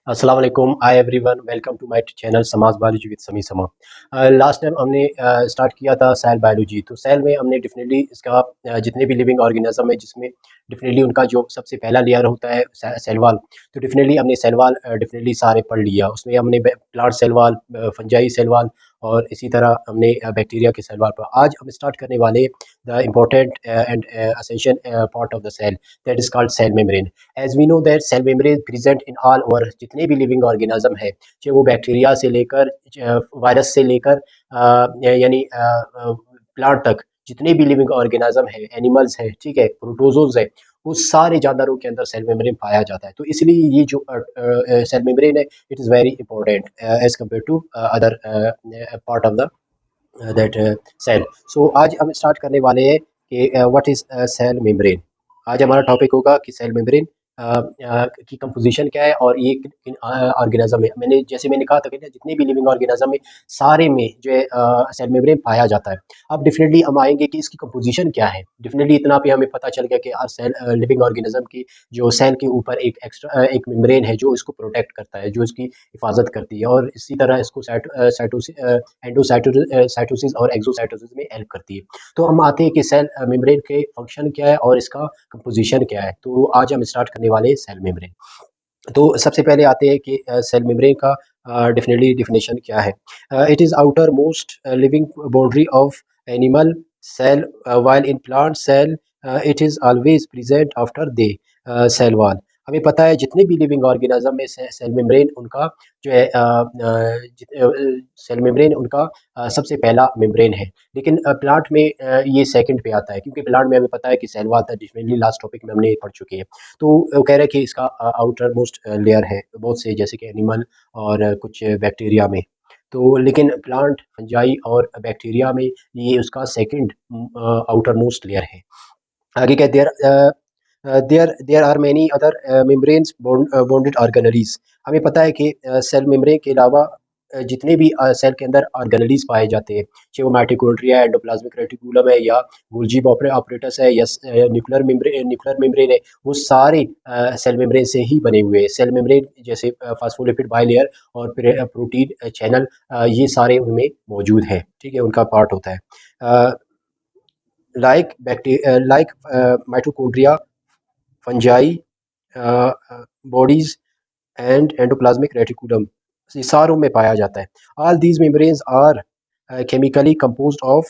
अस्सलाम वालेकुम hi everyone welcome to my channel Samaj biology with Sami Sama. Last time हमने start किया था सेल बायोलॉजी। तो सेल में हमने डेफिनेटली इसका जितने भी लिविंग ऑर्गेनिज्म है जिसमें डेफिनेटली उनका जो सबसे पहला लेयर होता है सेल वाल। तो डेफिनेटली हमने सेल वाल डेफिनेटली सारे पढ़ लिया। उसमें हमने plant cell wall, fungi cell wall और इसी तरह हमने बैक्टीरिया के सेल वाल पर। आज हम स्टार्ट करने वाले the important and essential part of the cell that is called cell membrane. As we know that cell membrane present in all over जितने भी लिविंग ऑर्गेनिज्म है, चाहे वो बैक्टीरिया से लेकर वायरस से लेकर यानी प्लांट तक जितने भी लिविंग ऑर्गेनिज्म है, एनिमल्स है, ठीक है, प्रोटोजोज है, वो सारे जानदारों के अंदर सेल मेम्ब्रेन पाया जाता है। तो इसलिए ये जो सेल मेम्ब्रेन है it is very important as compare to other part of the that cell. So आज हम स्टार्ट करने वाले हैं कि व्हाट इज सेल मेम्ब्रेन। आज हमारा टॉपिक होगा कि सेल मेम्ब्रेन की कंपोजिशन क्या है और ये किन ऑर्गेनिज्म में मैंने कहा था कि जितने भी लिविंग ऑर्गेनिज्म में सारे में जो है सेल मेम्ब्रेन पाया जाता है। अब डेफिनेटली हम आएंगे कि इसकी कंपोजिशन क्या है। डेफिनेटली इतना भी हमें पता चल गया कि हर सेल लिविंग ऑर्गेनिज्म की जो सेल के ऊपर एक एक्स्ट्रा एक मेम्ब्रेन है जो इसको प्रोटेक्ट करता है, जो इसकी हिफाजत करती है और इसी तरह इसको एंडोसाइटोसिस और एक्सोसाइटोसिस में हेल्प करती है। तो हम आते हैं कि सेल मेम्ब्रेन के फंक्शन क्या है और इसका कंपोजिशन क्या है। तो आज हम स्टार्ट करने वाले हैं सेल मेम्ब्रेन। तो सबसे पहले आते हैं कि सेल मेम्ब्रेन का डेफिनेटली डिफिनेशन क्या है। It is outer most living boundary of animal cell while in plant cell it is always present after the cell wall. हमें पता है जितने भी लिविंग ऑर्गेनिज्म में सेल मेम्ब्रेन उनका जो है सेल मेम्ब्रेन उनका सबसे पहला मेम्ब्रेन है। लेकिन प्लांट में ये सेकंड पे आता है, क्योंकि प्लांट में हमें पता है कि सेल वॉल था, डिफिनेटली लास्ट टॉपिक में हमने पढ़ चुके हैं। तो वो कह रहे हैं कि इसका आउटर मोस्ट लेयर है बहुत से, जैसे कि एनिमल और कुछ बैक्टीरिया में। तो लेकिन प्लांट, फंजाई और बैक्टीरिया में ये उसका सेकंड आउटर मोस्ट लेयर है। आगे क्या there are many other membranes bonded organelles. हमें पता है कि सेल मेम्ब्रेन के अलावा जितने भी सेल के अंदर ऑर्गेनलीज पाए जाते हैं, चाहे वो माइटोकॉन्ड्रिया है, एंडोप्लाज्मिक रेटिकुलम है या गोल्जी ऑपरेटस है या न्यूक्लियर मेम्ब्रेन है, वो सारे सेल मेम्ब्रेन से ही बने हुए हैं। सेल मेम्ब्रेन जैसे फास्फोलिपिड बाइलेयर और प्रोटीन चैनल, ये सारे उनमें मौजूद हैं, ठीक है, उनका पार्ट होता है। Like mitochondria, fungi bodies and endoplasmic reticulum, ये सारों में पाया जाता है। All these membranes are chemically composed of.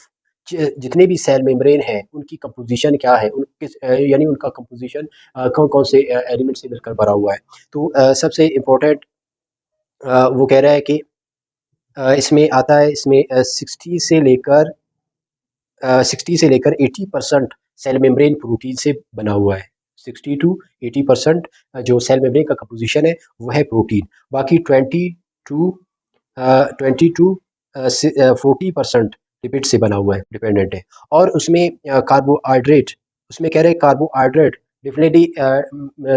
जितने भी सेल मेम्ब्रेन है उनकी कंपोजिशन क्या है, यानी उनका कंपोजिशन कौन कौन से एलिमेंट से मिलकर भरा हुआ है। तो सबसे इम्पोर्टेंट वो कह रहा है कि इसमें आता है, इसमें 60 से लेकर 80% सेल मेम्ब्रेन प्रोटीन से बना हुआ है। 60 to 80% जो सेल मेम्ब्रेन का कंपोजिशन है वो है प्रोटीन। बाकी 20 to 40% लिपिड से बना हुआ है, डिपेंडेंट है। और उसमें कार्बोहाइड्रेट, उसमें कह रहे हैं कार्बोहाइड्रेट डेफिनेटली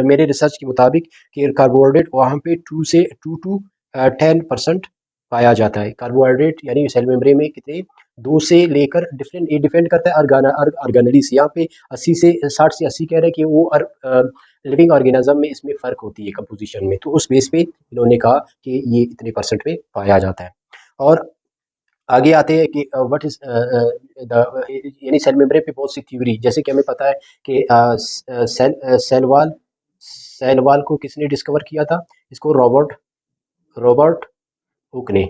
मेरे रिसर्च के मुताबिक कि कार्बोहाइड्रेट वहाँ पे 2 to 10% पाया जाता है। कार्बोहाइड्रेट यानी सेल मेम्ब्रेन में कितने, 2 से लेकर डिफरेंट, ये डिपेंड करता है ऑर्गेनली से। यहाँ पे 80 से 60 से 80 कह रहे हैं कि वो लिविंग ऑर्गेनिज्म में इसमें फ़र्क होती है कंपोजिशन में। तो उस बेस पे इन्होंने कहा कि ये इतने परसेंट में पाया जाता है। और आगे आते हैं कि व्हाट इज द, यानी सेल मेम्ब्रेन पे बहुत सी थ्योरी, जैसे कि हमें पता है कि सेल वाल को किसने डिस्कवर किया था, इसको रॉबर्ट हुक ने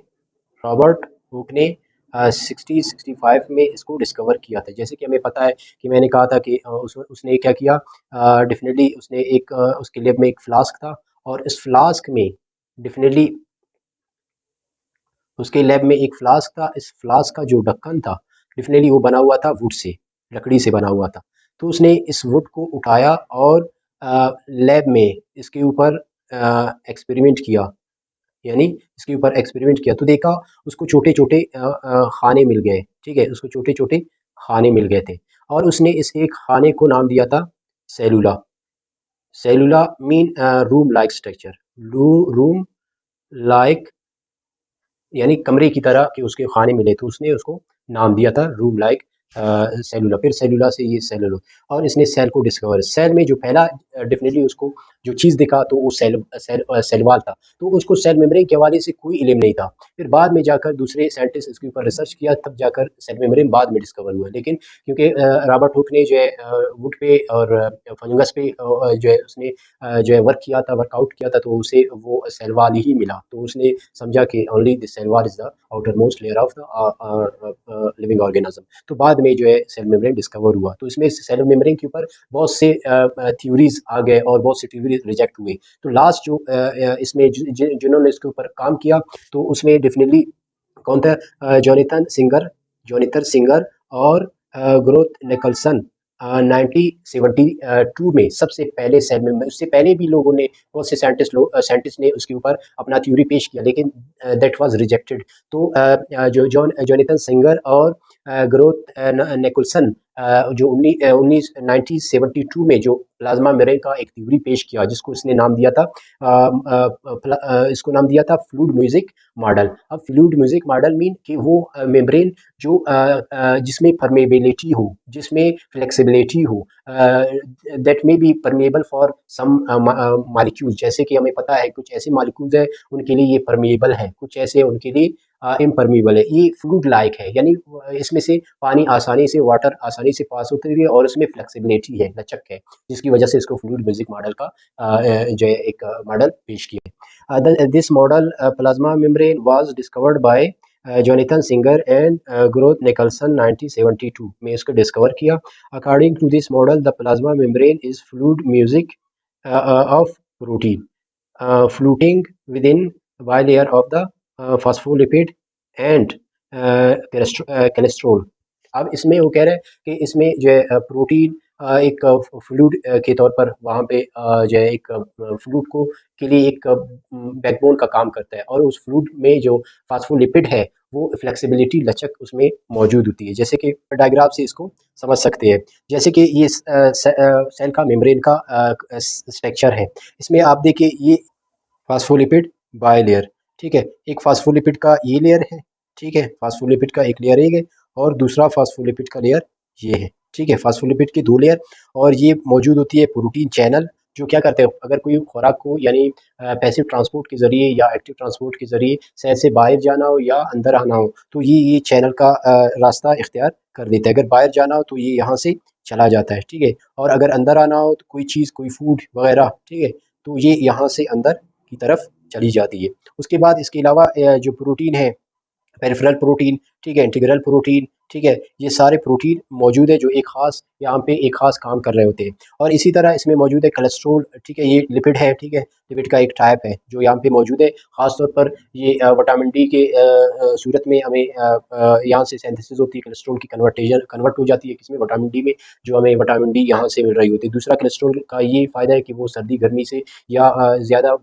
रॉबर्ट हुक ने 60-65 में इसको डिस्कवर किया था। जैसे कि हमें पता है कि मैंने कहा था कि उसने क्या किया, डेफिनेटली उसने एक उसके लैब में एक फ्लास्क था और इस फ्लास्क में डेफिनेटली उसके लैब में एक फ्लास्क था। इस फ्लास्क का जो ढक्कन था डेफिनेटली वो बना हुआ था वुड से, लकड़ी से बना हुआ था। तो उसने इस वुड को उठाया और लैब में इसके ऊपर एक्सपेरिमेंट किया, यानी इसके ऊपर एक्सपेरिमेंट किया। तो देखा उसको छोटे छोटे खाने मिल गए, ठीक है, उसको छोटे छोटे खाने मिल गए थे। और उसने इस एक खाने को नाम दिया था सेलुला। सेलुला mean room like structure, room like यानी कमरे की तरह कि उसके खाने मिले, तो उसने उसको नाम दिया था रूम लाइक सेलुला। फिर सेलुला से ये सेलुलो, और इसने सेल को डिस्कवर, सेल में जो पहला डेफिनेटली उसको जो चीज़ दिखा तो वो सेल वाल था, तो उसको सेल मेम्ब्रेन के हवाले से कोई इल्म नहीं था। फिर बाद में जाकर दूसरे साइंटिस्ट इसके ऊपर रिसर्च किया, तब जाकर सेल मेम्ब्रेन बाद में डिस्कवर हुआ। लेकिन क्योंकि रॉबर्ट हुक ने जो है वुड पे और फंगस पे जो है उसने जो है वर्क किया था, वर्कआउट किया था, तो उसे वो सेल वॉल ही मिला। तो उसने समझा कि only the cell wall is the outer most layer of the living organism. तो बाद में जो है सेल मेम्ब्रेन डिस्कवर हुआ। तो इसमें सेल मेम्ब्रेन के ऊपर बहुत से थ्योरीज आ गए और बहुत सी थ्योरीज रिजेक्ट हुई। तो लास्ट जो इसमें जिन्होंने इसके ऊपर काम किया, तो उसमें डेफिनेटली कौन था? जॉनिथन सिंगर और ग्रोथ निकलसन 1972 में सबसे पहले सेल में। उससे पहले भी लोगों ने, बहुत से साइंटिस्ट ने उसके ऊपर अपना थ्योरी पेश किया, लेकिन दैट वाज रिजेक्टेड। तो जो जॉनथन सिंगर और ग्रोथ निकोलसन जो 1972 में जो प्लाज्मा मेम्ब्रेन का एक थ्योरी पेश किया, जिसको इसने नाम दिया था इसको नाम दिया था फ्लूइड म्यूजिक मॉडल। अब फ्लूइड म्यूजिक मॉडल मीन कि वो मेम्ब्रेन जो जिसमें परमेबिलिटी हो, जिसमें फ्लेक्सिबिलिटी हो, that may be permeable for some molecules. जैसे कि हमें पता है कुछ ऐसे मॉलिक्यूल्स है उनके लिए ये परमेबल है, कुछ ऐसे उनके लिए इम्परमेबल है। ये फ्लूइड लाइक है, यानी इसमें से पानी आसानी से, वाटर आसानी से पास होती है और उसमें फ्लेक्सिबिलिटी है, लचक है, जिसकी वजह से इसको फ्लूइड म्यूजिक मॉडल का जो है एक मॉडल पेश किया है। This model plasma membrane was discovered by Jonathan Singer and Garth Nicolson 1972 में इसको डिस्कवर किया। According to this model the plasma membrane is fluid mosaic of protein floating within bilayer of the phospholipid and cholesterol। अब इसमें वो कह रहे हैं कि इसमें जो है प्रोटीन एक फ्लूइड के तौर पर वहाँ पे जो है एक फ्लूइड को के लिए एक बैकबोन का काम करता है, और उस फ्लूइड में जो फास्फोलिपिड है वो फ्लेक्सिबिलिटी, लचक उसमें मौजूद होती है। जैसे कि डायग्राम से इसको समझ सकते हैं। जैसे कि ये सेल का मेम्ब्रेन का स्ट्रक्चर है। इसमें आप देखिए ये फास्फोलिपिड बायलेयर, ठीक है। एक फास्फोलिपिड का ये लेयर है, ठीक है, फास्फोलिपिड का एक लेयर है और दूसरा फास्फोलिपिड का लेयर ये है, ठीक है। फास्फोलिपिड की दो लेयर, और ये मौजूद होती है प्रोटीन चैनल, जो क्या करते हैं, अगर कोई खुराक को यानी पैसिव ट्रांसपोर्ट के ज़रिए या एक्टिव ट्रांसपोर्ट के ज़रिए सेल से बाहर जाना हो या अंदर आना हो, तो ये चैनल का रास्ता इख्तियार कर देता है। अगर बाहर जाना हो तो ये यहाँ से चला जाता है, ठीक है, और अगर अंदर आना हो तो कोई चीज़, कोई फूड वगैरह, ठीक है, तो ये यहाँ से अंदर की तरफ चली जाती है। उसके बाद इसके अलावा जो प्रोटीन है, पेरिफेरल प्रोटीन, ठीक है, इंटीग्रल प्रोटीन, ठीक है, ये सारे प्रोटीन मौजूद है जो एक खास यहाँ पे एक खास काम कर रहे होते हैं। और इसी तरह इसमें मौजूद है कोलेस्ट्रॉल, ठीक है, ये लिपिड है, ठीक है, लिपिड का एक टाइप है जो यहाँ पे मौजूद है। खास तौर पर ये विटामिन डी के सूरत में हमें यहाँ से सिंथेसिस होती है, कोलेस्ट्रॉल की कन्वर्ट हो जाती है किसमें, विटामिन डी में, जो हमें विटामिन डी यहाँ से मिल रही होती है। दूसरा कोलेस्ट्रॉल का ये फ़ायदा है कि वो सर्दी गर्मी से या ज़्यादा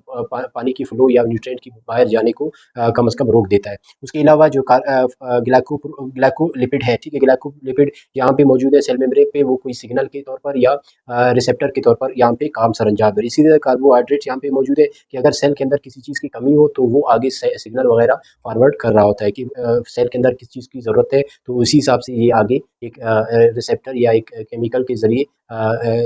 पानी की फ्लो या न्यूट्रिएंट की बाहर जाने को कम से कम रोक देता है। उसके अलावा जो ग्लाइकोलिपिड है, ठीक है, ग्लाइकोलिपिड यहाँ पे मौजूद है सेल मेम्ब्रेन पे, वो कोई सिग्नल के तौर पर या रिसेप्टर के तौर पर यहाँ पे काम सरअंजाम है। इसी तरह कार्बोहाइड्रेट यहाँ पे मौजूद है कि अगर सेल के अंदर किसी चीज़ की कमी हो तो वो आगे सिग्नल वगैरह फॉरवर्ड कर रहा होता है कि सेल के अंदर किस चीज़ की ज़रूरत है, तो उसी हिसाब से ये आगे एक रिसेप्टर या एक केमिकल के ज़रिए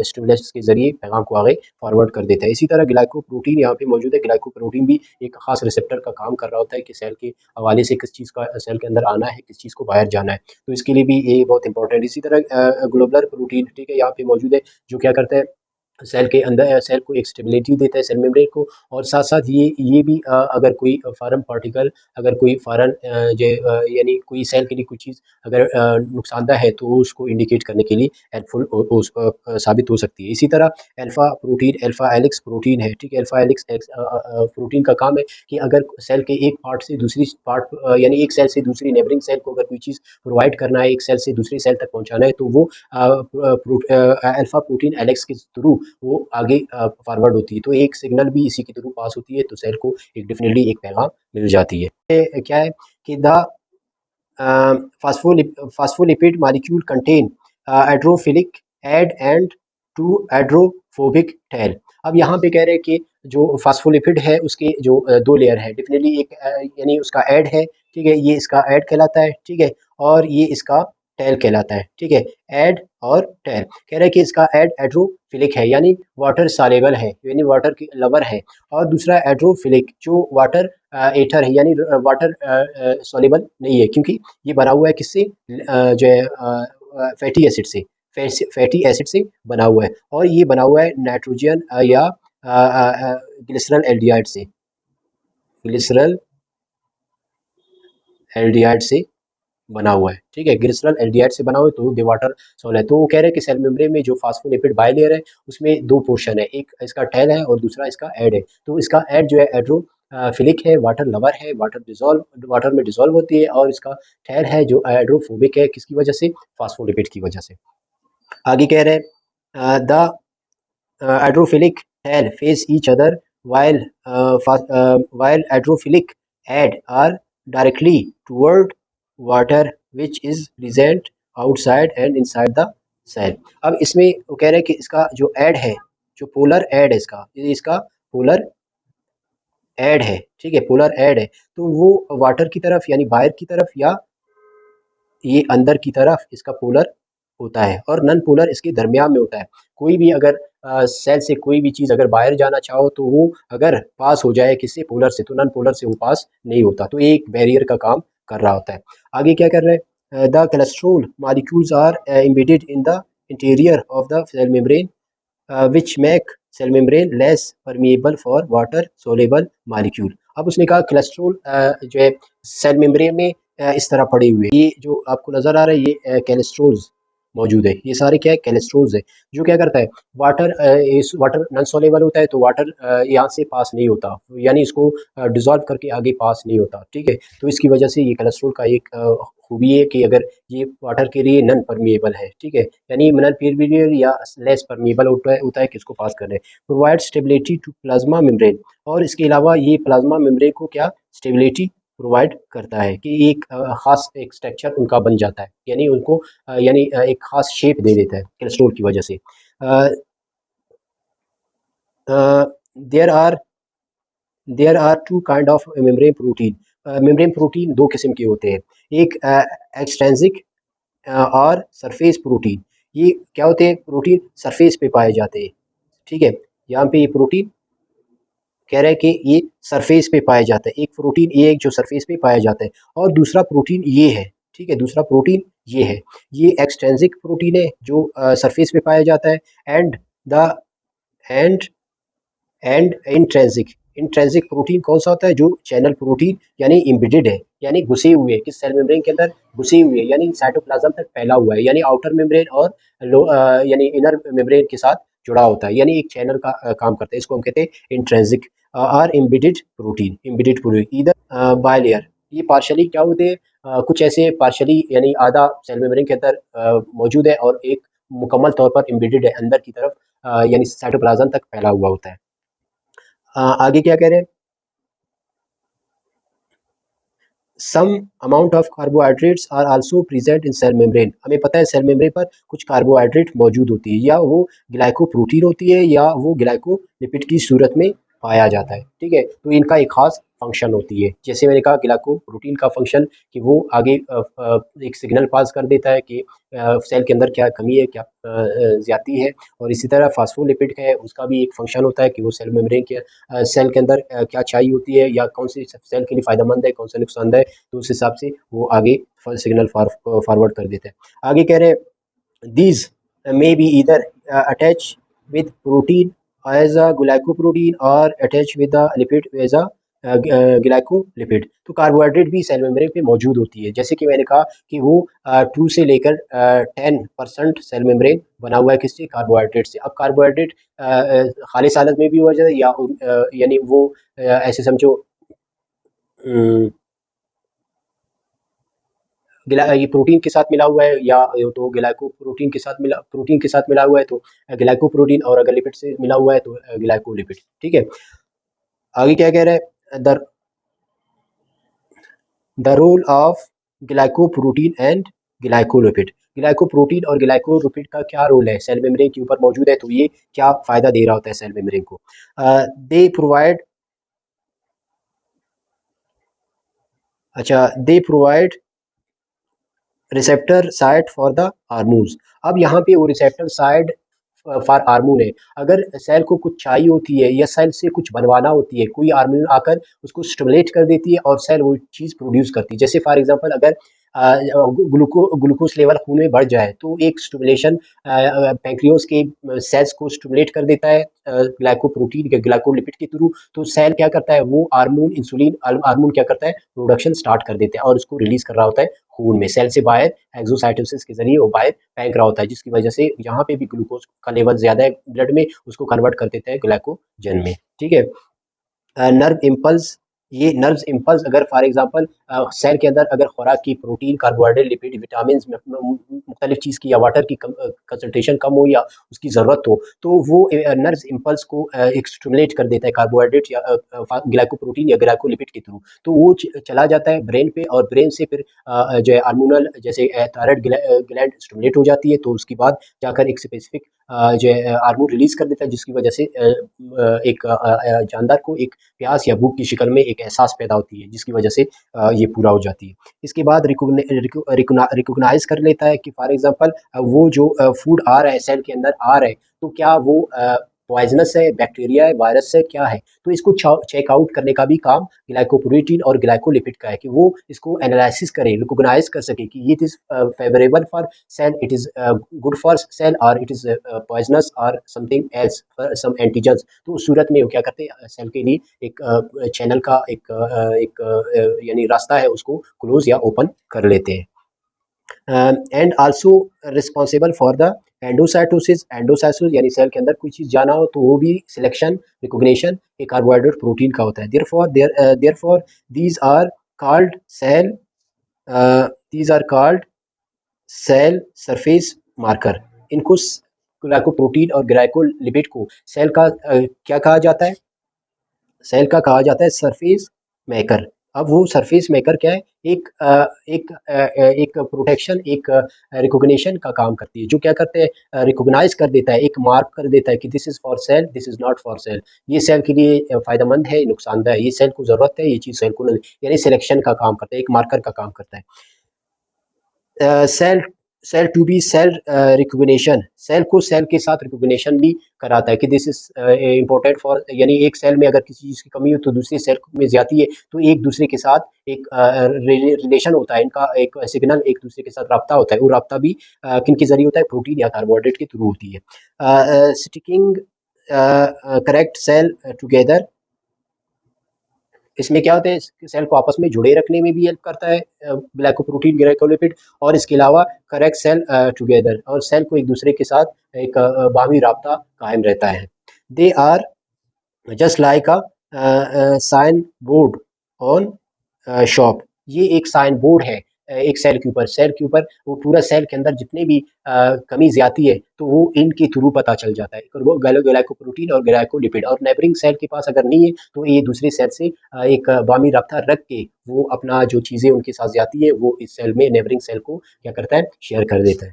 स्टिमुलस के ज़रिए पैगाम को आगे फॉरवर्ड कर देता है। इसी तरह ग्लाइकोप्रोटीन यहाँ पे मौजूद है। ग्लाइकोप्रोटीन भी एक खास रिसेप्टर का काम कर रहा होता है कि सेल के हवाले से किस चीज़ का सेल के अंदर आना है, किस चीज़ को बाहर जाना है, तो इसके लिए भी ये बहुत इंपॉर्टेंट है। इसी तरह ग्लोबुलर प्रोटीन, ठीक है, यहाँ पे मौजूद है, जो क्या करता है, सेल के अंदर सेल को एक स्टेबिलिटी देता है, सेल मेम्ब्रेन को, और साथ साथ ये भी अगर कोई फॉरेन पार्टिकल, अगर कोई फॉरेन यानी कोई सेल के लिए कोई चीज़ अगर नुकसानदा है तो उसको इंडिकेट करने के लिए हेल्पफुल साबित हो सकती है। इसी तरह alpha protein, alpha helix protein है, ठीक है, अल्फा हेलिक्स प्रोटीन का काम है कि अगर सेल के एक पार्ट से दूसरी पार्ट यानी एक सेल से दूसरी नेबरिंग सेल को अगर कोई चीज़ प्रोवाइड करना है, एक सेल से दूसरी सेल तक पहुंचाना है, तो वो अल्फा प्रोटीन हेलिक्स के थ्रू वो आगे फॉरवर्ड होती है। तो एक सिग्नल भी इसी के थ्रू पास होती है, तो सेल को एक डेफिनेटली एक पैगाम मिल जाती है। क्या है कि the phospholipid molecule contain hydrophilic head and two hydrophobic tail. अब यहाँ पे कह रहे हैं कि जो फास्फोलिपिड है उसके जो दो लेयर है, डेफिनेटली एक यानी उसका ऐड है, ठीक है, ये इसका ऐड कहलाता है, ठीक है, और ये इसका टेल कहलाता है। ठीक है, एड और टेल कह रहे हैं कि इसका एड हाइड्रोफिलिक है यानी वाटर सॉल्युबल है यानी वाटर की लवर है, और दूसरा हाइड्रोफिलिक जो वाटर एथर है यानी वाटर सॉल्युबल नहीं है, क्योंकि ये बना हुआ है किससे, जो है फैटी एसिड से, फैटी एसिड से बना हुआ है, और ये बना हुआ है नाइट्रोजन या ग्लिसरल एल्डिहाइड से, ग्लिसरल एल्डिहाइड से बना हुआ है। ठीक है, ग्लिसरल एल्डिहाइड से बना हुआ है, तो दे वाटर सोल है। तो वो कह रहे हैं कि सेल मेम्ब्रेन में जो फास्फोलिपिड बाइलेयर है उसमें दो पोर्शन है, एक इसका टेल है और दूसरा इसका एड है। तो इसका एड जो है एड्रो फिलिक है, वाटर लवर है, वाटर में डिजोल्व होती है, और इसका टेल है जो हाइड्रोफोबिक है, किसकी वजह से, फास्फोलिपिड की वजह से। आगे कह रहे हैं the hydrophilic tail face each other while while hydrophilic head are directly toward water which is present outside and inside the cell। अब इसमें वो कह रहे हैं कि इसका जो एड है, जो पोलर एड है इसका, ये इसका पोलर एड है। ठीक है, पोलर एड है, तो वो वाटर की तरफ यानी बाहर की तरफ या ये अंदर की तरफ इसका पोलर होता है, और नॉन पोलर इसके दरमियान में होता है। कोई भी अगर सेल से कोई भी चीज़ अगर बाहर जाना चाहो तो वो अगर पास हो जाए किसी पोलर से, तो नॉन पोलर से वो पास नहीं होता, तो ये एक बैरियर का काम कर रहा होता है। आगे क्या कर रहे हैं, the cholesterol molecules are embedded in the interior of the cell membrane which make cell membrane less permeable for water soluble molecule। अब उसने कहा कोलेस्ट्रॉल जो है सेल मेम्ब्रेन में इस तरह पड़े हुए, ये जो आपको नजर आ रहा है ये कोलेस्ट्रॉल्स मौजूद है, ये सारे क्या है, कोलेस्ट्रॉल्स है, जो क्या करता है, वाटर इस वाटर नॉन सोलेबल होता है, तो वाटर यहाँ से पास नहीं होता, यानी इसको डिजोल्व करके आगे पास नहीं होता। ठीक है, तो इसकी वजह से ये कोलेस्ट्रॉल का एक खूबी है कि अगर ये वाटर के लिए नॉन परमिएबल है। ठीक है, यानी नॉन परमिएबल या लेस परमिएबल होता है किसको पास करने, provide stability to plasma membrane, और इसके अलावा ये प्लाज्मा मेम्ब्रेन को क्या स्टेबिलिटी प्रोवाइड करता है कि एक खास एक स्ट्रक्चर उनका बन जाता है, यानी उनको यानी एक खास शेप दे देता है कोलेस्ट्रॉल की वजह से। There are there are two kind of membrane protein, membrane protein दो किस्म के होते हैं, एक एक्सट्रेंसिक और सरफेस प्रोटीन। ये क्या होते हैं, प्रोटीन सरफेस पे पाए जाते हैं। ठीक है, यहाँ पे ये प्रोटीन कह रहा है कि ये सरफेस पे पाया जाता है, एक प्रोटीन ये एक जो सरफेस पे पाया जाता है, और दूसरा प्रोटीन ये है। ठीक है, दूसरा प्रोटीन ये है, ये एक्सट्रेंसिक प्रोटीन है जो सरफेस पे पाया जाता है, and the end and intrinsic, intrinsic protein कौन सा होता है, जो चैनल प्रोटीन यानी इम्बेडेड है, यानी घुसे हुए है किस सेल मेम्ब्रेन के अंदर, घुसे हुए है, यानी साइटोप्लाज्म तक फैला हुआ है, यानी आउटर मेम्ब्रेन और यानी इनर मेम्ब्रेन के साथ जुड़ा होता है, यानी एक चैनल का काम करता है, इसको हम कहते हैं इंट्रेंसिक और इम्बेडेड प्रोटीन इधर बायलेयर, ये पार्शली क्या होते हैं, कुछ ऐसे पार्शली यानी आधा सेल मेम्ब्रेन के अंदर मौजूद है, और एक मुकम्मल तौर पर इम्बेडेड है अंदर की तरफ, यानी साइटोप्लाज्म तक फैला हुआ होता है। आगे क्या कह रहे हैं, some amount of carbohydrates are also present in cell membrane, हमें पता है सेल मेम्ब्रेन पर कुछ कार्बोहाइड्रेट मौजूद होती है, या वो ग्लाइकोप्रोटीन होती है या वो ग्लाइकोलिपिड की सूरत में पाया जाता है। ठीक है, तो इनका एक खास फंक्शन होती है, जैसे मैंने कहा ग्लाइकोप्रोटीन का फंक्शन कि वो आगे एक सिग्नल पास कर देता है कि सेल के अंदर क्या कमी है, क्या ज्यादती है, और इसी तरह फास्फोलिपिड है उसका भी एक फंक्शन होता है कि वो सेल मेम्ब्रेन के सेल के अंदर क्या चाहिए होती है, या कौन सी सेल के लिए फ़ायदेमंद है, कौन सा नुकसानदेह है, तो उस हिसाब से वो आगे सिग्नल फॉरवर्ड कर देते हैं। आगे कह रहे हैं दीज मे बी इधर attach with protein as a glycoprotein और attach with the lipid as a glycolipid. तो कार्बोहाइड्रेट भी सेल मेम्ब्रेन पे मौजूद होती है, जैसे कि मैंने कहा कि वो 2 से लेकर 10% सेल मेम्ब्रेन बना हुआ है किससे, कार्बोहाइड्रेट से। अब कार्बोहाइड्रेट खालिस हालत में भी हो जाए या यानी वो ऐसे समझो ये प्रोटीन के साथ मिला हुआ है, या तो ग्लाइको प्रोटीन के साथ मिला हुआ है तो ग्लाइकोप्रोटीन, और अगर लिपिड से मिला हुआ है तो ग्लाइकोलिपिड। ठीक है, आगे क्या कह रहा है, the role of glycoprotein and glycolipid, glycoprotein और ग्लाइकोलिपिड का क्या रोल है सेल मेम्ब्रेन के ऊपर मौजूद है, तो ये क्या फायदा दे रहा होता है सेल मेम्ब्रेन को, दे प्रोवाइड अच्छा they provide receptor site for the hormones. अब यहाँ पे वो रिसेप्टर साइट फॉर हार्मोन है। अगर सेल को कुछ चाहिए होती है या सेल से कुछ बनवाना होती है, कोई हार्मोन आकर उसको स्टिमुलेट कर देती है और सेल वो चीज़ प्रोड्यूस करती है। जैसे फॉर एग्जांपल अगर ग्लूकोज लेवल खून में बढ़ जाए तो एक स्टिमुलेशन पैंक्रियास के सेल्स को स्टिमुलेट कर देता है ग्लाइकोप्रोटीन के ग्लाइकोलिपिड के थ्रू। तो सेल क्या करता है, वो हार्मोन इंसुलिन हार्मोन क्या करता है, प्रोडक्शन स्टार्ट कर देता है और उसको रिलीज कर रहा होता है खून में, सेल से बाहर एक्सोसाइटोसिस के जरिए वो बाहर फेंक रहा होता है, जिसकी वजह से यहाँ पे भी ग्लूकोज का लेवल ज्यादा है ब्लड में, उसको कन्वर्ट कर देता है ग्लाइकोजन में। ठीक है। नर्व इम्पल्स, ये नर्व्स इम्पल्स अगर फॉर एग्जांपल सेल के अंदर अगर खुराक की प्रोटीन कार्बोहाइड्रेट लिपिड विटामिन मुख्तलिफ चीज़ की या वाटर की कंसंट्रेशन कम हो या उसकी ज़रूरत हो, तो वो नर्व्स इम्पल्स को एक स्टिमुलेट कर देता है कार्बोहाइड्रेट या ग्लाइकोप्रोटीन या ग्लाइकोलिपिड के थ्रू। तो वो चला जाता है ब्रेन पे और ब्रेन से फिर जो है हार्मोनल जैसे थायराइड ग्लैंड स्टिमुलेट हो जाती है, तो उसके बाद जाकर एक स्पेसिफिक जो है हार्मोन रिलीज कर देता है, जिसकी वजह से एक जानदार को एक प्यास या भूख की शक्ल में एक एहसास पैदा होती है, जिसकी वजह से ये पूरा हो जाती है। इसके बाद रिकोगनाइज कर लेता है कि फॉर एग्जांपल वो जो फूड आ रहा है सेल के अंदर आ रहा है, तो क्या वो पॉइजनस है, बैक्टीरिया है, वायरस है, क्या है। तो इसको चेक आउट करने का भी काम ग्लाइकोप्रोटीन और ग्लाइकोलिपिड का है कि वो इसको एनालिसिस करे, रिकोगनाइज कर सके कि ये is favourable for sale, it is good for sale, और इट इज पॉइजनस और समथिंग एल्स सम एंटीजन्स। तो उस सूरत में वो क्या करते हैं, सेल के लिए एक चैनल का यानी रास्ता है, उसको क्लोज या ओपन कर लेते हैं। And also responsible for the endocytosis. Endocytosis यानी सेल के अंदर कोई चीज़ जाना हो तो वो भी सिलेक्शन रिकॉग्निशन एक कार्बोहाइड्रेट प्रोटीन का होता है। Therefore these are called cell these are called cell surface marker. इनको ग्लाइकोप्रोटीन और ग्लाइकोलिपिड को सेल का क्या कहा जाता है, सेल का कहा जाता है सरफेस मेकर। अब वो सरफेस मेकर क्या है, एक प्रोटेक्शन एक रिकॉग्निशन का काम करती है, जो क्या करते हैं, रिकॉग्नाइज कर देता है, एक मार्क कर देता है कि this is for sale, this is not for sale. ये सेल के लिए फायदेमंद है, नुकसानदायक है, ये सेल को जरूरत है, ये चीज सेल को नहीं, यानी सिलेक्शन का काम करता है, एक मार्कर का काम करता है। Cell cell to be cell recognition, cell को सेल के साथ रिकॉग्निशन भी कराता है कि दिस इज इम्पोर्टेंट फॉर, यानी एक सेल में अगर किसी चीज़ की कमी हो तो दूसरी सेल में ज्यादा है, तो एक दूसरे के साथ एक रिलेशन होता है, इनका एक सिग्नल एक दूसरे के साथ रब्ता होता है। वो रब्ता भी किन के जरिए होता है, प्रोटीन या कार्बोहाइड्रेट के थ्रू होती है। स्टिकिंग करेक्ट सेल टुगेदर, इसमें क्या होता है, सेल को आपस में जुड़े रखने में भी हेल्प करता है ग्लाइकोप्रोटीन ग्लाइकोलिपिड, और इसके अलावा करेक्ट सेल टुगेदर, और सेल को एक दूसरे के साथ एक बाहमी राब्ता कायम रहता है। They are just like a sign board on shop. ये एक साइन बोर्ड है एक सेल के ऊपर वो पूरा सेल के अंदर जितने भी कमी ज्यादा है तो वो इनके थ्रू पता चल जाता है, और वो ग्लाइकोप्रोटीन और ग्लाइकोलिपिड, और नेबरिंग सेल के पास अगर नहीं है तो ये दूसरे सेल से एक बामी रब्ता रख के वो अपना जो चीजें उनके साथ जाती है वो इस सेल में नेबरिंग सेल को क्या करता है, शेयर कर देता है।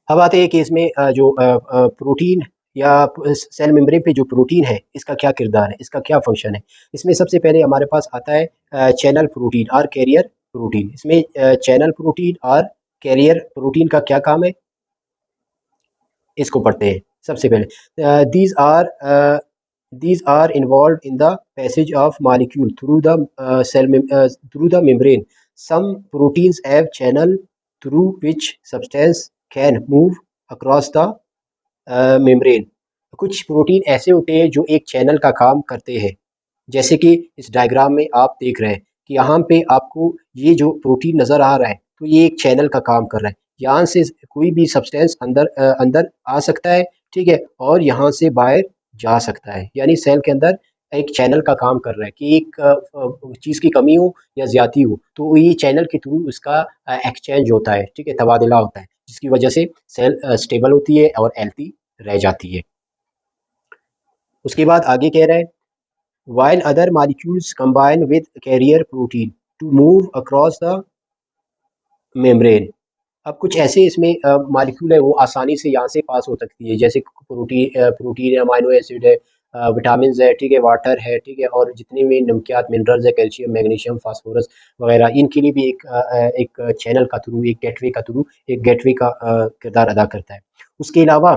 अब आते हैं कि इसमें जो प्रोटीन या सेल मेम्ब्रेन पे जो प्रोटीन है इसका क्या किरदार है, इसका क्या फंक्शन है। इसमें सबसे पहले हमारे पास आता है चैनल प्रोटीन और कैरियर प्रोटीन। इसमें चैनल प्रोटीन और कैरियर प्रोटीन का क्या काम है, इसको पढ़ते हैं सबसे पहले। These are involve in the passage of molecule through the through the membrane. Some proteins have channel through which substance can move across the membrane. कुछ प्रोटीन ऐसे होते हैं जो एक चैनल का काम करते हैं, जैसे कि इस डायग्राम में आप देख रहे हैं कि यहाँ पे आपको ये जो प्रोटीन नज़र आ रहा है तो ये एक चैनल का काम कर रहा है। यहाँ से कोई भी सब्सटेंस अंदर आ सकता है, ठीक है, और यहाँ से बाहर जा सकता है, यानी सेल के अंदर एक चैनल का काम कर रहा है कि एक चीज़ की कमी हो या ज्यादा हो तो ये चैनल के थ्रू उसका एक्सचेंज होता है, ठीक है, तबादला होता है, जिसकी वजह से सेल स्टेबल होती है और हेल्थी रह जाती है। उसके बाद आगे कह रहा है while other molecules combine with carrier protein to move across the membrane। अब कुछ ऐसे इसमें मॉलिक्यूल है वो आसानी से यहाँ से पास हो सकती है, जैसे प्रोटीन है, अमाइनो एसिड है, विटामिन है, ठीक है, वाटर है, ठीक है, और जितने भी नमकियात मिनरल्स है, कैल्शियम, मैग्नीशियम, फास्फोरस वगैरह, इनके लिए भी एक चैनल का थ्रू, एक गेटवे का थ्रू, एक गेटवे का किरदार अदा करता है। उसके अलावा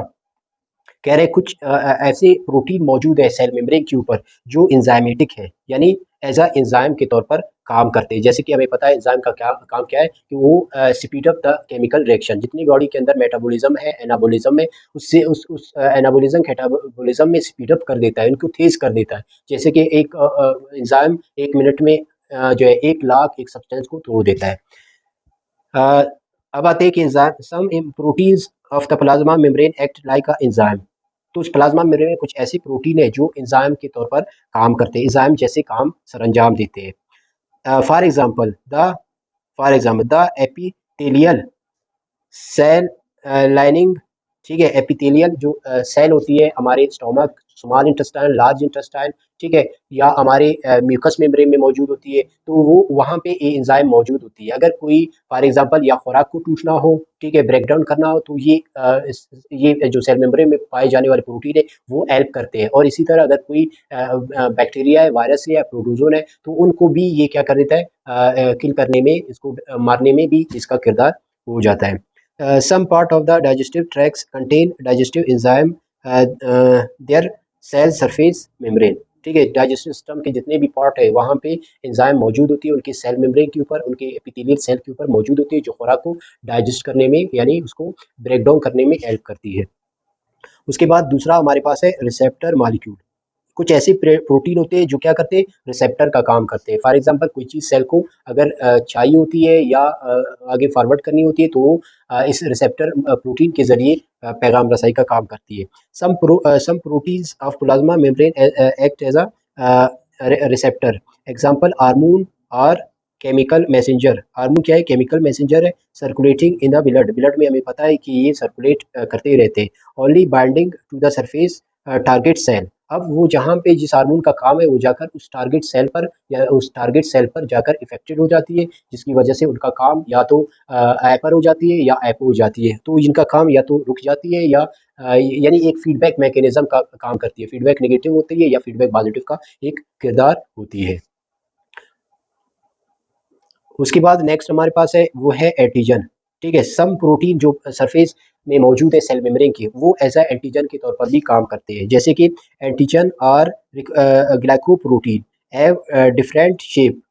कह रहे हैं कुछ ऐसे प्रोटीन मौजूद है सेल मेम्ब्रेन के ऊपर जो एंजाइमेटिक है, यानी एज अ एंजाइम के तौर पर काम करते हैं। जैसे कि हमें पता है एंजाइम का क्या काम क्या है, कि वो speed up the chemical reaction, जितनी बॉडी के अंदर मेटाबॉलिज्म है, एनाबॉलिज्म है, उससे उस एनाबॉलिज्म कैटाबॉलिज्म में स्पीड अप कर देता है, उनको तेज कर देता है। जैसे कि एक एंजाइम 1 मिनट में जो है 1 लाख एक सब्सटेंस को तोड़ देता है। Uh, अब आते हैं कि enzyme some proteins of the plasma membrane act like a enzyme. तो उस प्लाज्मा मेम्ब्रेन में कुछ ऐसी प्रोटीन है जो एंजाइम के तौर पर काम करते हैं, एंजाइम जैसे काम सरंजाम देते हैं। For example the epithelial cell lining, ठीक है, एपिथेलियल जो सेल होती है हमारे stomach, small intestine, large intestine, ठीक है, या हमारे म्यूकस मेम्ब्रेन में मौजूद होती है, तो वो वहाँ पे ये एंजाइम मौजूद होती है। अगर कोई फॉर एग्जांपल या खुराक को टूटना हो, ठीक है, ब्रेक डाउन करना हो, तो ये जो सेल मेम्ब्रेन में पाए जाने वाले प्रोटीन है वो हेल्प करते हैं। और इसी तरह अगर कोई बैक्टीरिया है, वायरस है या प्रोटोजोन है, तो उनको भी ये क्या कर देता है, किल करने में, इसको मारने में भी इसका किरदार हो जाता है। Some part of the digestive tracts contain digestive enzyme, their cell surface membrane, ठीक है, डाइजेस्टिव सिस्टम के जितने भी पार्ट है वहाँ पे एंजाइम मौजूद होती है, उनके सेल मेम्ब्रेन के ऊपर, उनके एपिथेलियल सेल के ऊपर मौजूद होती है, जो खुराक को डाइजेस्ट करने में, यानी उसको ब्रेक डाउन करने में हेल्प करती है। उसके बाद दूसरा हमारे पास है रिसेप्टर मॉलिक्यूल। कुछ ऐसे प्रोटीन होते हैं जो क्या करते हैं, रिसेप्टर का काम करते हैं। फॉर एग्जांपल कोई चीज़ सेल को अगर चाहिए होती है या आगे फॉरवर्ड करनी होती है, तो वो इस रिसेप्टर प्रोटीन के ज़रिए पैगाम रसाई का काम करती है। Some proteins of plasma membrane act as a receptor. Example hormone और केमिकल मैसेंजर। हार्मोन क्या है, केमिकल मैसेंजर है, circulating in the blood. Blood में हमें पता है कि ये सर्कुलेट करते ही रहते हैं। Only binding to the surface target cell. अब वो जहाँ पे जिस हार्मोन का काम है वो जाकर उस टारगेट सेल पर, या उस टारगेट सेल पर जाकर इफेक्टेड हो जाती है, जिसकी वजह से उनका काम या तो हाइपर हो जाती है या एपो हो जाती है। तो इनका काम या तो रुक जाती है या यानी एक फीडबैक मैकेनिज्म का काम करती है। फीडबैक नेगेटिव होती है या फीडबैक पॉजिटिव का एक किरदार होती है। उसके बाद नेक्स्ट हमारे पास है वो है एंटीजन, ठीक है। सम प्रोटीन जो सरफेस में मौजूद है सेल मेम्ब्रेन के, वो एज अ एंटीजन के तौर पर भी काम करते हैं। जैसे कि एंटीजन और glycoprotein have different shape,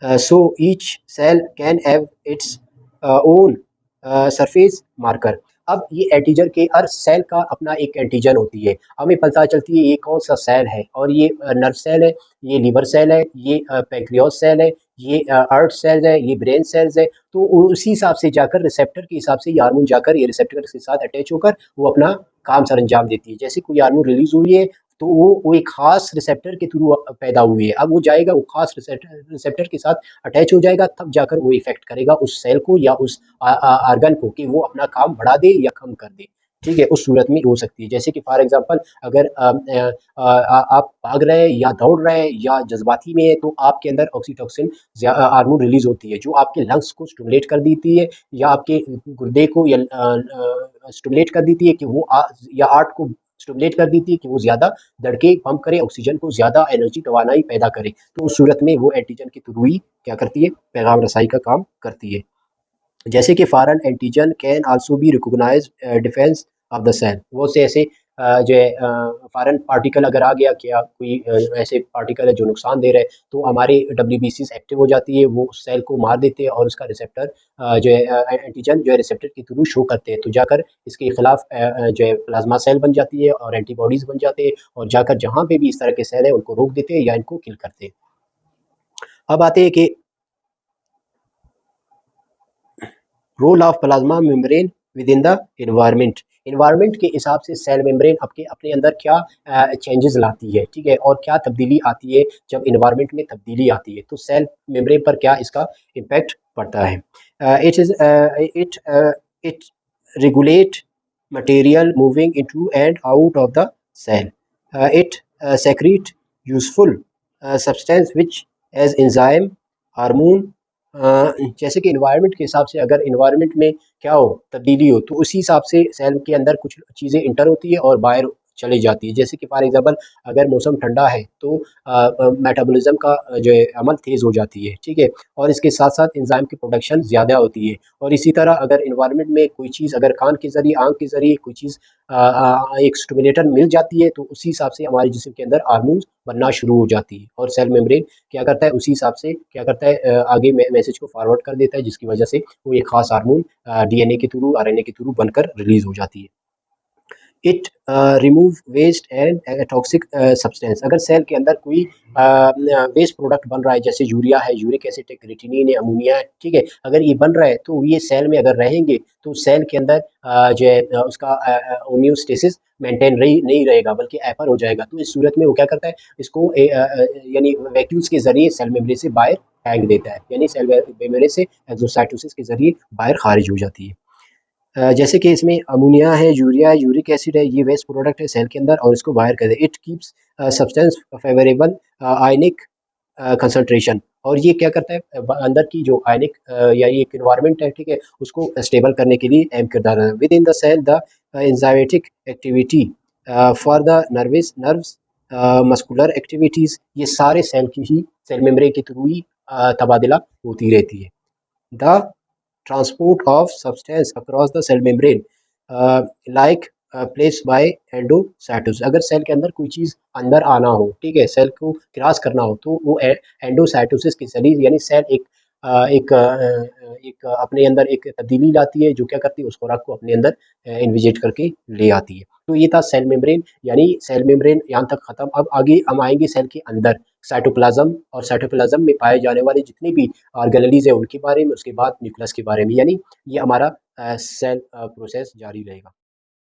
so each cell can have its own surface marker. अब ये एंटीजन के हर सेल का अपना एक एंटीजन होती है, हमें पता चलती है ये कौन सा सेल है, और ये नर्व सेल है, ये लिवर सेल है, ये पैंक्रियास सेल है, ये हार्ट सेल है, ये ब्रेन सेल्स है। तो उसी हिसाब से जाकर रिसेप्टर के हिसाब से ये हार्मोन जाकर ये रिसेप्टर के साथ अटैच होकर वो अपना काम सर अंजाम देती है। जैसे कोई हार्मोन रिलीज हुई है, तो वो एक खास रिसेप्टर के थ्रू पैदा हुई है। अब वो जाएगा, वो खास रिसेप्टर के साथ अटैच हो जाएगा, तब जाकर वो इफेक्ट करेगा उस सेल को या उस आर्गन को, कि वो अपना काम बढ़ा दे या कम कर दे, ठीक है। उस सूरत में हो सकती है। जैसे कि फॉर एग्जांपल अगर आप भाग रहे हैं या दौड़ रहे हैं या जज्बाती में है, तो आपके अंदर ऑक्सीटोसिन हार्मोन रिलीज होती है, जो आपके लंग्स को स्टिमुलेट कर देती है, या आपके गुर्दे को या स्टिमुलेट कर देती है कि वो या आर्ट को स्टिमुलेट कर देती है कि वो ज़्यादा धड़के पंप करे, ऑक्सीजन को ज़्यादा एनर्जी तवानाई पैदा करे। तो उस सूरत में वो एंटीजन के थ्रू ही क्या करती है, पैगाम रसाई का काम करती है। जैसे कि foreign antigen can also be recognise defence of the cell. वो से ऐसे जो है फॉरेन पार्टिकल अगर आ गया, क्या कोई ऐसे पार्टिकल है जो नुकसान दे रहे हैं, तो हमारे डब्ल्यूबीसी एक्टिव हो जाती है, वो सेल को मार देते हैं, और उसका रिसेप्टर जो है एंटीजन जो है रिसेप्टर के थ्रू शो करते हैं, तो जाकर इसके खिलाफ जो है प्लाज्मा सेल बन जाती है और एंटीबॉडीज बन जाते हैं, और जाकर जहाँ पे भी इस तरह के सेल है उनको रोक देते हैं या इनको किल करते हैं। अब आते हैं कि role of plasma membrane within the environment. Environment के हिसाब से सेल मेम्ब्रेन अपने अपने अंदर क्या चेंजेस लाती है, ठीक है, और क्या तब्दीली आती है जब इन्वायरमेंट में तब्दीली आती है, तो सेल मेम्ब्रेन पर क्या इसका इम्पैक्ट पड़ता है। It is it it regulate material moving into and out of the cell. It secrete useful substance which as enzyme, hormone. जैसे कि इन्वायरमेंट के हिसाब से, अगर इन्वायरमेंट में क्या हो, तब्दीली हो, तो उसी हिसाब से सेल के अंदर कुछ चीज़ें इंटर होती है और बाहर चली जाती है। जैसे कि फॉर एग्जांपल अगर मौसम ठंडा है तो मेटाबॉलिज्म का जो है अमल तेज़ हो जाती है, ठीक है? और इसके साथ-साथ एंजाइम की प्रोडक्शन ज़्यादा होती है। और इसी तरह अगर एनवायरनमेंट में कोई चीज़ अगर कान के ज़रिए, आँख के ज़रिए कोई चीज़ एक स्टिमुलेटर मिल जाती है तो उसी हिसाब से हमारे जिस्म के अंदर हार्मोन्स बनना शुरू हो जाती है और सेल मेम्ब्रेन क्या करता है, उसी हिसाब से क्या करता है, आगे मैसेज को फॉरवर्ड कर देता है, जिसकी वजह से वो एक खास हार्मोन डीएनए के थ्रू, आरएनए के थ्रू बनकर रिलीज हो जाती है। It remove waste and toxic substance. अगर सेल के अंदर कोई वेस्ट प्रोडक्ट बन रहा है, जैसे यूरिया है, यूरिक एसिड है, क्रिएटिनिन है, अमोनिया है, ठीक है? अगर ये बन रहा है तो ये सेल में अगर रहेंगे तो सेल के अंदर जो है उसका होम्योस्टेसिस मेंटेन नहीं रहेगा, बल्कि हाइपर हो जाएगा। तो इस सूरत में वो क्या करता है, इसको यानी वैक्यूल्स के ज़रिए सेल मेम्ब्रेन से बाहर फेंक देता है, यानी सेल मेम्ब्रेन से एक्सोसाइटोसिस के ज़रिए बाहर खारिज हो जाती है। जैसे कि इसमें अमोनिया है, यूरिया है, यूरिक एसिड है, ये वेस्ट प्रोडक्ट है सेल के अंदर और इसको बाहर कर दे। It keeps substance favourable ionic concentration. और ये क्या करता है, अंदर की जो आयनिक या ये एक एनवायरनमेंट है, ठीक है, उसको स्टेबल करने के लिए अहम किरदार है। Within the cell the enzymatic activity for the nerves muscular activities, ये सारे सेल की ही सेल मेम्ब्रेन के थ्रू ही तबादला होती रहती है। The transport of substance across the cell membrane like place by endocytosis. अगर सेल के अंदर कोई चीज़ अंदर आना हो, ठीक है, सेल को क्रॉस करना हो तो वो एंडोसाइटोसिस के जरिए, यानी सेल एक अपने अंदर एक तब्दीली लाती है जो क्या करती है, उस खुराक को अपने अंदर इन्विजेट करके ले आती है। तो ये था सेल मेम्ब्रेन, यानी सेल मेम्ब्रेन यहाँ तक खत्म। अब आगे हम आएंगे सेल के अंदर साइटोप्लाज्म, और साइटोप्लाज्म में पाए जाने वाले जितने भी ऑर्गेनेलीज है उनके बारे में, उसके बाद न्यूक्लियस के बारे में, यानी ये हमारा सेल प्रोसेस जारी रहेगा।